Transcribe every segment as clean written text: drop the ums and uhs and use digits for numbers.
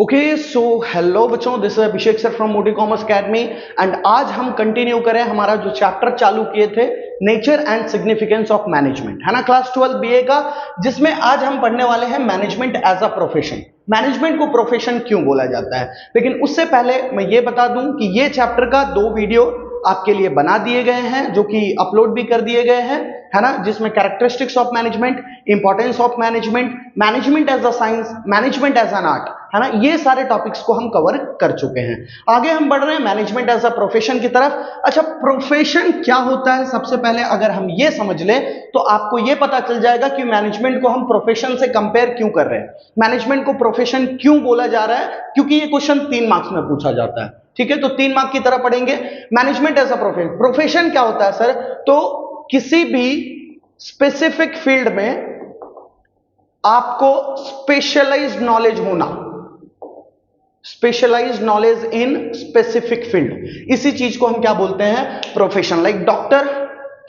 Okay so hello बच्चों, this is Abhishek sir from मोटी commerce academy and आज हम कंटिन्यू करें हमारा जो चैप्टर चालू किए थे nature and significance of management, है ना, क्लास 12 बीए का, जिसमें आज हम पढ़ने वाले हैं management as a profession. Management को प्रोफेशन क्यों बोला जाता है, लेकिन उससे पहले मैं ये बता दूं कि ये चैप्टर का 2 वीडियो आपके लिए बना दिए गए हैं जो कि अपलोड भी कर दिए गए हैं, है ना, जिसमें characteristics of management, importance of management, management as a science, management as an art, है ना, ये सारे टॉपिक्स को हम कवर कर चुके हैं। आगे हम बढ़ रहे हैं मैनेजमेंट एज अ प्रोफेशन की तरफ। अच्छा, प्रोफेशन क्या होता है, सबसे पहले अगर हम ये समझ लें तो आपको ये पता चल जाएगा कि मैनेजमेंट को हम प्रोफेशन से कंपेयर क्यों कर रहे हैं, मैनेजमेंट को प्रोफेशन क्यों बोला जा रहा है, क्योंकि ये क्वेश्चन 3 मार्क्स में पूछा जाता है। ठीक है, तो 3 मार्क की तरह पढ़ेंगे। Management as a profession, profession क्या होता है सर, तो किसी भी स्पेसिफिक फील्ड में आपको स्पेशलाइज्ड नॉलेज होना, specialised knowledge in specific field, इसी चीज को हम क्या बोलते हैं, प्रोफेशन। लाइक डॉक्टर,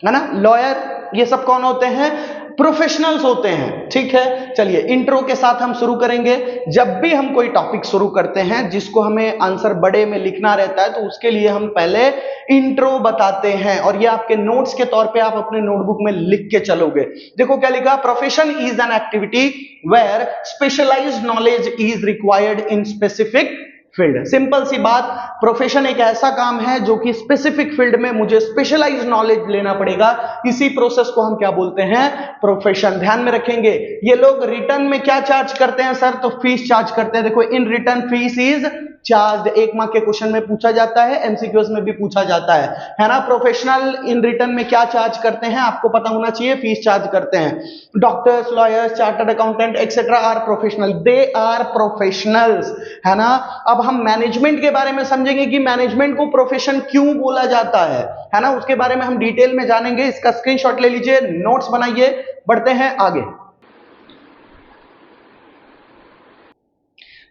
है ना, लॉयर, ये सब कौन होते हैं, प्रोफेशनल्स होते हैं। ठीक है, चलिए इंट्रो के साथ हम शुरू करेंगे। जब भी हम कोई टॉपिक शुरू करते हैं जिसको हमें आंसर बड़े में लिखना रहता है तो उसके लिए हम पहले इंट्रो बताते हैं, और ये आपके नोट्स के तौर पे आप अपने नोटबुक में लिख के चलोगे। देखो क्या लिखा, profession is an activity where specialised knowledge is required in specific field. Simple सी बात, प्रोफेशन एक ऐसा काम है जो कि स्पेसिफिक फील्ड में मुझे स्पेशलाइज्ड नॉलेज लेना पड़ेगा, इसी प्रोसेस को हम क्या बोलते हैं, प्रोफेशन। ध्यान में रखेंगे, ये लोग रिटर्न में क्या चार्ज करते हैं सर, तो फीस चार्ज करते हैं। देखो, in return fees is charge, 1 mark के क्वेश्चन में पूछा जाता है, एमसीक्यूज में भी पूछा जाता है ना। प्रोफेशनल इन रिटर्न में क्या चार्ज करते हैं, आपको पता होना चाहिए, फीस चार्ज करते हैं। Doctors, lawyers, chartered accountant etcetera are professional, they are professionals, है ना। अब हम मैनेजमेंट के बारे में समझेंगे कि मैनेजमेंट को प्रोफेशन क्यों बोला जाता है ना, उसके बारे में हम डिटेल में जानेंगे। इसका स्क्रीनशॉट ले लीजिए, नोट्स बनाइए, बढ़ते हैं आगे।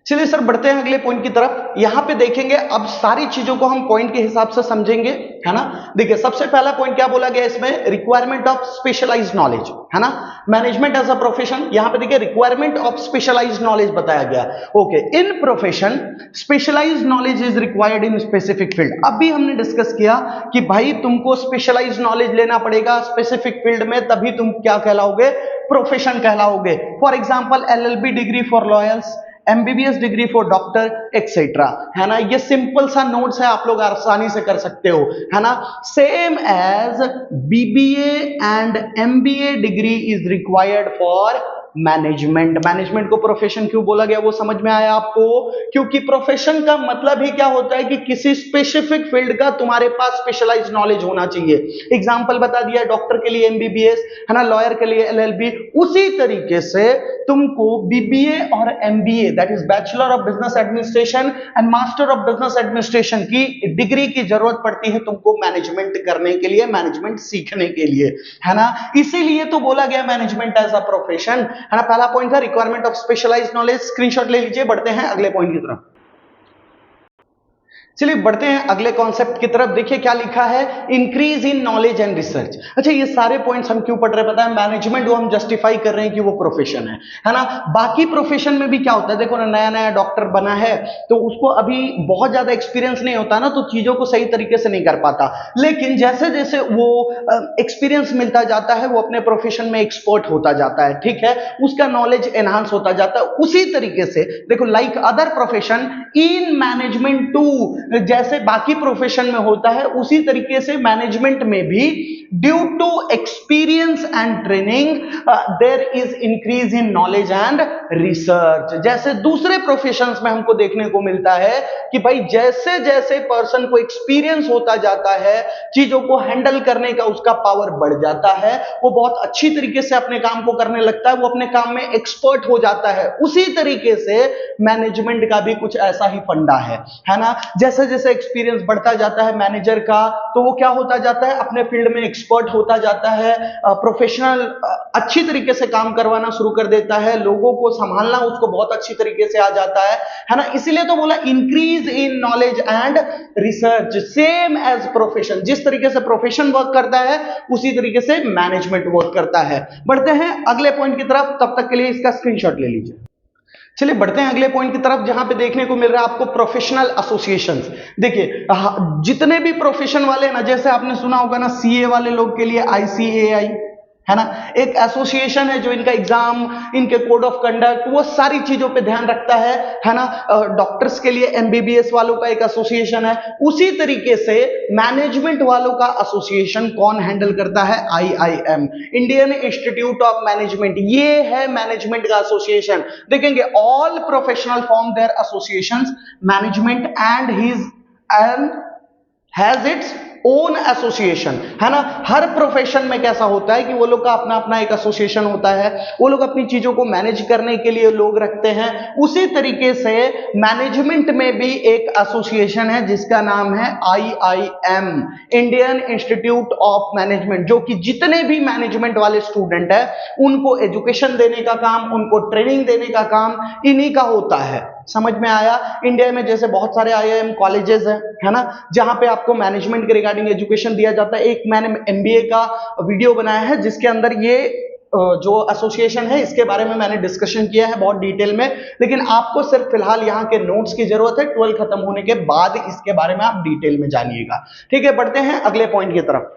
चलिए सर, बढ़ते हैं अगले पॉइंट की तरफ। यहां पे देखेंगे, अब सारी चीजों को हम पॉइंट के हिसाब से समझेंगे, है ना। देखिए, सबसे पहला पॉइंट क्या बोला गया इसमें, रिक्वायरमेंट ऑफ स्पेशलाइज्ड नॉलेज, है ना। मैनेजमेंट एज अ प्रोफेशन, यहां पे देखिए रिक्वायरमेंट ऑफ स्पेशलाइज्ड नॉलेज बताया गया। Okay, in profession specialised knowledge is required in specific field. अभी हमने डिस्कस किया कि भाई तुमको स्पेशलाइज्ड नॉलेज लेना पड़ेगा स्पेसिफिक फील्ड में, तभी तुम क्या कहलाओगे, प्रोफेशन कहलाओगे। For example LLB degree for lawyers, MBBS degree for doctor etcetera, है ना। ये सिंपल सा नोट्स है, आप लोग आसानी से कर सकते हो, है ना। Same as BBA and MBA degree is required for management. Management को प्रोफेशन क्यों बोला गया वो समझ में आया आपको, क्योंकि प्रोफेशन का मतलब ही क्या होता है कि किसी स्पेसिफिक फील्ड का तुम्हारे पास स्पेशलाइज्ड नॉलेज होना चाहिए। एग्जांपल बता दिया, डॉक्टर के लिए एमबीबीएस, है ना, लॉयर के लिए एलएलबी। उसी तरीके से तुमको बीबीए और MBA, that is bachelor of business administration and master of business administration की डिग्री की जरूरत पड़ती है तुमको मैनेजमेंट करने के लिए, मैनेजमेंट सीखने के लिए, है ना। इसीलिए तो बोला गया मैनेजमेंट एज अ प्रोफेशन, है ना। पहला पॉइंट था requirement of specialised knowledge, screenshot ले लीजिए, बढ़ते हैं अगले पॉइंट की तरफ। चलिए बढ़ते हैं अगले कॉन्सेप्ट की तरफ। देखिए क्या लिखा है, increase in knowledge and research. अच्छा, ये सारे पॉइंट्स हम क्यों पढ़ रहे हैं पता है, मैनेजमेंट को हम जस्टिफाई कर रहे हैं कि वो प्रोफेशन है ना। बाकी प्रोफेशन में भी क्या होता है, देखो ना, नया नया डॉक्टर बना है तो उसको अभी बहुत ज्यादा एक्सपीरियंस नहीं होता ना, तो चीजों को सही तरीके से नहीं कर पाता। लेकिन जैसे जैसे वो एक्सपीरियंस मिलता जाता है वो अपने प्रोफेशन में एक्सपर्ट होता जाता है, ठीक है, उसका नॉलेज एनहांस होता जाता है। उसी तरीके से देखो, like other profession in management too, जैसे बाकी प्रोफेशन में होता है उसी तरीके से मैनेजमेंट में भी due to experience and training there is increase in knowledge and research. जैसे दूसरे प्रोफेशंस में हमको देखने को मिलता है कि भाई जैसे जैसे पर्सन को एक्सपीरियंस होता जाता है, चीजों को हैंडल करने का उसका पावर बढ़ जाता है, वो बहुत अच्छी तरीके से अपने काम को करने लगता है, वो अपने काम में एक्सपर्ट हो जाता है। उसी तरीके से मैनेजमेंट का भी कुछ ऐसा ही फंडा है ना। जैसे जैसे एक्सपीरियंस बढ़ता जाता है मैनेजर का, तो वो क्या होता जाता है, अपने फील्ड में एक्सपर्ट होता जाता है, प्रोफेशनल अच्छी तरीके से काम करवाना शुरू कर देता है, लोगों को संभालना उसको बहुत अच्छी तरीके से आ जाता है ना। इसीलिए तो बोला increase in knowledge and research, same as profession. जिस तरीके से प्रोफेशन वर्क करता है उसी तरीके से मैनेजमेंट वर्क करता है। बढ़ते हैं अगले पॉइंट की तरफ, तब तक के लिए इसका स्क्रीनशॉट ले लीजिए। चलिए बढ़ते हैं अगले पॉइंट की तरफ, जहां पे देखने को मिल रहा है आपको प्रोफेशनल एसोसिएशंस। देखिए जितने भी प्रोफेशन वाले हैं ना, जैसे आपने सुना होगा ना सीए वाले लोग के लिए आईसीएआई है ना, एक एसोसिएशन है जो इनका एग्जाम, इनके कोड ऑफ कंडक्ट, वो सारी चीजों पे ध्यान रखता है ना। डॉक्टर्स के लिए एमबीबीएस वालों का एक एसोसिएशन है। उसी तरीके से मैनेजमेंट वालों का एसोसिएशन कौन हैंडल करता है? IIM, Indian Institute of Management. ये है मैनेजमेंट का एसोसिएशन। देखेंगे all professional form their associations, management and has its own association, है ना। हर प्रोफेशन में कैसा होता है कि वो लोग का अपना अपना एक एसोसिएशन होता है, वो लोग अपनी चीजों को मैनेज करने के लिए लोग रखते हैं। उसी तरीके से मैनेजमेंट में भी एक एसोसिएशन है जिसका नाम है IIM, Indian Institute of management, जो कि जितने भी मैनेजमेंट वाले स्टूडेंट है उनको एजुकेशन देने का काम, उनको ट्रेनिंग देने का काम इन्हीं का होता है। समझ में आया? इंडिया में जैसे बहुत सारे आईआईएम कॉलेजेस हैं, है ना, जहां पे आपको मैनेजमेंट के रिगार्डिंग एजुकेशन दिया जाता है। एक मैंने एमबीए का वीडियो बनाया है जिसके अंदर ये जो एसोसिएशन है इसके बारे में मैंने डिस्कशन किया है बहुत डिटेल में, लेकिन आपको सिर्फ फिलहाल यहाँ के नोट्स की जरूरत है। 12 खत्म होने के बाद इसके बारे में आप डिटेल में जानिएगा। ठीक है, बढ़ते हैं अगले पॉइंट की तरफ।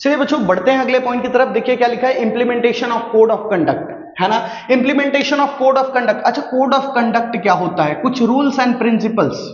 चलिए बच्चों बढ़ते हैं अगले पॉइंट की तरफ। देखिए क्या लिखा है, implementation of code of conduct, है ना। Implementation of code of conduct. अच्छा, कोड ऑफ कंडक्ट क्या होता है? कुछ rules and principles,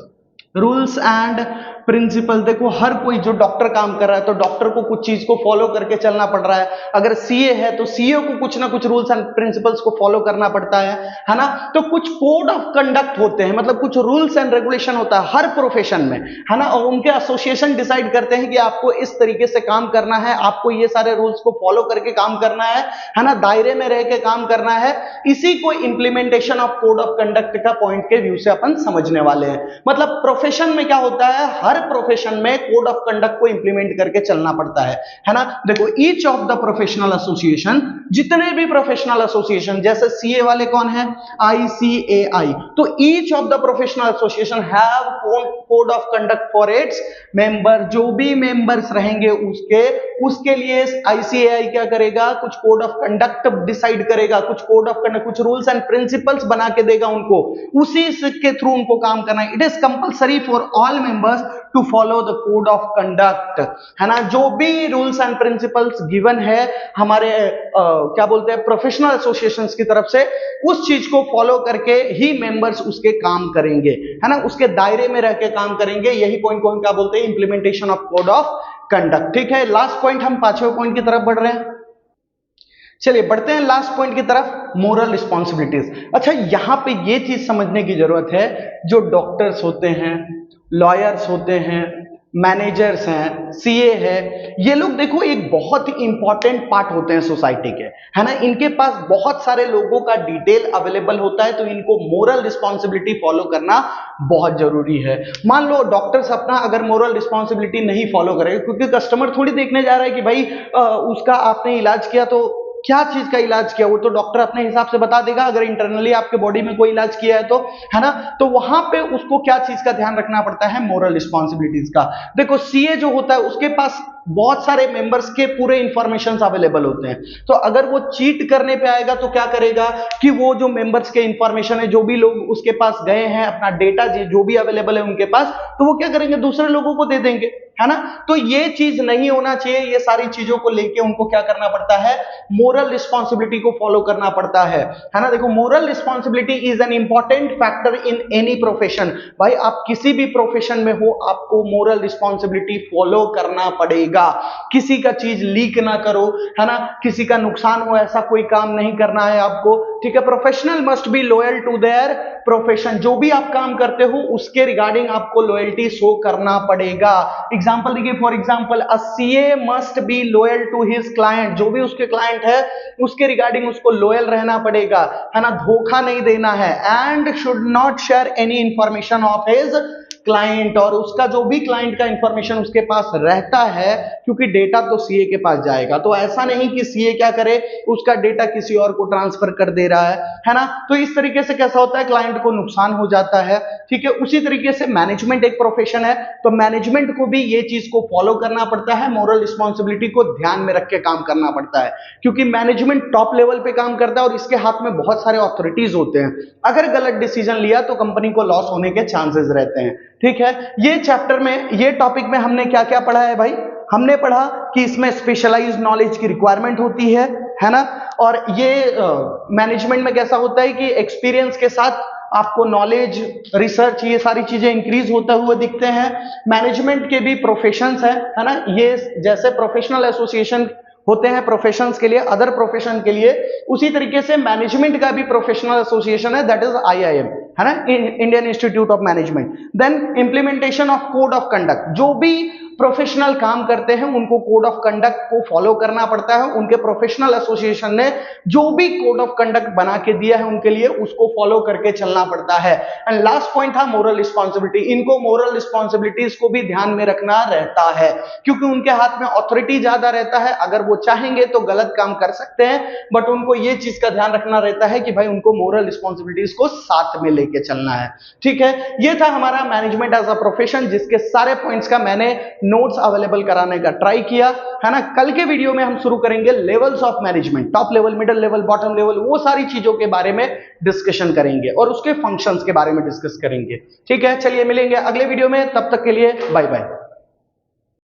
rules and principle. देखो हर कोई जो डॉक्टर काम कर रहा है तो डॉक्टर को कुछ चीज को फॉलो करके चलना पड़ रहा है। अगर सीए है तो सीए को कुछ ना कुछ रूल्स एंड प्रिंसिपल्स को फॉलो करना पड़ता है ना। तो कुछ कोड ऑफ कंडक्ट होते हैं, मतलब कुछ रूल्स एंड रेगुलेशन होता है हर प्रोफेशन में, है ना। और उनके एसोसिएशन डिसाइड करते हैं कि आपको इस तरीके से काम करना है, आपको ये सारे रूल्स को फॉलो करके काम करना है ना, दायरे में रह के काम करना है। इसी को implementation of code of conduct का पॉइंट के व्यू से अपन समझने वाले हैं। मतलब प्रोफेशन में क्या होता है, हर प्रोफेशन में कोड ऑफ कंडक्ट को इंप्लीमेंट करके चलना पड़ता है ना। देखो each of the professional association, जितने भी प्रोफेशनल एसोसिएशन, जैसे सीए वाले कौन है? आईसीएआई। तो each of the professional association have code of conduct for its member. जो भी मेंबर्स रहेंगे उसके लिए आईसीएआई क्या करेगा? कुछ कोड ऑफ कंडक्ट डिसाइड करेगा, कुछ कोड ऑफ कंडक्ट, कुछ रूल्स एंड प्रिंसिपल्स बना के देगा उनको, उसी के थ्रू उनको काम करना है। It is compulsory for all members to follow the code of conduct, है ना। जो भी रूल्स एंड प्रिंसिपल्स गिवन है हमारे क्या बोलते हैं प्रोफेशनल एसोसिएशंस की तरफ से, उस चीज को फॉलो करके ही मेंबर्स उसके काम करेंगे, है ना, उसके दायरे में रह के काम करेंगे। यही पॉइंट को हम क्या बोलते हैं? Implementation of code of conduct. ठीक है, लास्ट पॉइंट, हम 5वें पॉइंट की तरफ बढ़ रहे हैं। चलिए बढ़ते हैं लास्ट पॉइंट की तरफ, मोरल रिस्पॉन्सिबिलिटीज। अच्छा, यहां पे ये चीज समझने की जरूरत है, जो डॉक्टर्स होते हैं, लॉयर्स होते हैं, मैनेजर्स हैं, सीए है, ये लोग देखो एक बहुत ही इंपॉर्टेंट पार्ट होते हैं सोसाइटी के, है ना। इनके पास बहुत सारे लोगों का डिटेल अवेलेबल होता है, तो इनको मोरल रिस्पॉन्सिबिलिटी फॉलो करना बहुत जरूरी है। मान लो डॉक्टर्स अपना अगर मोरल रिस्पॉन्सिबिलिटी नहीं फॉलो करेंगे, क्योंकि कस्टमर थोड़ी देखने जा रहा है कि भाई उसका आपने इलाज किया तो क्या चीज का इलाज किया, वो तो डॉक्टर अपने हिसाब से बता देगा। अगर इंटरनली आपके बॉडी में कोई इलाज किया है तो, है ना, तो वहां पे उसको क्या चीज का ध्यान रखना पड़ता है? मोरल रिस्पॉन्सिबिलिटीज का। देखो सीए जो होता है उसके पास बहुत सारे मेंबर्स के पूरे इंफॉर्मेशन अवेलेबल होते हैं, तो अगर वो चीट करने पे आएगा तो क्या करेगा कि वो जो मेंबर्स के इंफॉर्मेशन है, जो भी लोग उसके पास गए हैं, अपना डेटा जो भी अवेलेबल है उनके पास, तो वो क्या करेंगे? दूसरे लोगों को दे देंगे, है ना। तो ये चीज नहीं होना चाहिए। ये सारी चीजों को लेके उनको क्या करना पड़ता है? मोरल रिस्पॉन्सिबिलिटी को फॉलो करना पड़ता है ना। देखो moral responsibility is an important factor in any profession. भाई आप किसी भी प्रोफेशन में हो, आपको मोरल रिस्पॉन्सिबिलिटी फॉलो करना पड़ेगा। किसी का चीज लीक ना करो, है ना, किसी का नुकसान हो ऐसा कोई काम नहीं करना है आपको। ठीक है, professional must be loyal to their profession. जो भी आप काम करते हो उसके रिगार्डिंग आपको लॉयल्टी शो करना पड़ेगा। एग्जांपल देखिए, for example a CA must be loyal to his client. जो भी उसके क्लाइंट है उसके रिगार्डिंग उसको लॉयल रहना पड़ेगा, है ना, धोखा नहीं देना है। And should not share any information of his client और उसका जो भी क्लाइंट का इंफॉर्मेशन उसके पास रहता है, क्योंकि डेटा तो सीए के पास जाएगा, तो ऐसा नहीं कि सीए क्या करे, उसका डेटा किसी और को ट्रांसफर कर दे रहा है ना। तो इस तरीके से कैसा होता है, क्लाइंट को नुकसान हो जाता है। ठीक है, उसी तरीके से मैनेजमेंट एक प्रोफेशन है, तो मैनेजमेंट को भी ये चीज को फॉलो करना पड़ता है, मोरल रिस्पॉन्सिबिलिटी को ध्यान में रख के काम करना पड़ता है, क्योंकि मैनेजमेंट टॉप लेवल पे काम करता है और इसके हाथ में बहुत सारे ऑथोरिटीज होते हैं। अगर गलत डिसीजन लिया तो कंपनी को लॉस होने के चांसेस रहते हैं। ठीक है, ये चैप्टर में, ये टॉपिक में हमने क्या क्या पढ़ा है भाई, हमने पढ़ा कि इसमें स्पेशलाइज्ड नॉलेज की रिक्वायरमेंट होती है ना, और ये मैनेजमेंट में कैसा होता है कि एक्सपीरियंस के साथ आपको नॉलेज, रिसर्च, ये सारी चीजें इंक्रीज होते हुए दिखते हैं। मैनेजमेंट के भी प्रोफेशंस है ना, ये जैसे प्रोफेशनल एसोसिएशन होते हैं प्रोफेशंस के लिए, अदर प्रोफेशन के लिए, उसी तरीके से मैनेजमेंट का भी प्रोफेशनल एसोसिएशन है, दैट इज आईआईएम, है ना, Indian Institute of Management. Then implementation of code of conduct, जो भी प्रोफेशनल काम करते हैं उनको कोड ऑफ कंडक्ट को फॉलो करना पड़ता है। उनके प्रोफेशनल एसोसिएशन ने जो भी कोड ऑफ कंडक्ट बना के दिया है उनके लिए, उसको फॉलो करके चलना पड़ता है। एंड लास्ट पॉइंट था मोरल रिस्पॉन्सिबिलिटी, इनको मोरल रिस्पॉन्सिबिलिटीज को भी ध्यान में रखना रहता है, क्योंकि उनके हाथ में ऑथोरिटी ज्यादा रहता है। अगर वो चाहेंगे तो गलत काम कर सकते हैं, बट उनको ये चीज का ध्यान रखना रहता है कि भाई उनको मोरल रिस्पॉन्सिबिलिटीज को साथ में लेके चलना है। ठीक है, ये था हमारा मैनेजमेंट एज अ प्रोफेशन, जिसके सारे पॉइंट्स का मैंने नोट्स अवेलेबल कराने का ट्राई किया है ना। कल के वीडियो में हम शुरू करेंगे levels of management, top level, middle level, bottom level, वो सारी चीजों के बारे में डिस्कशन करेंगे और उसके फंक्शंस के बारे में डिस्कस करेंगे। ठीक है, चलिए मिलेंगे अगले वीडियो में, तब तक के लिए बाय बाय।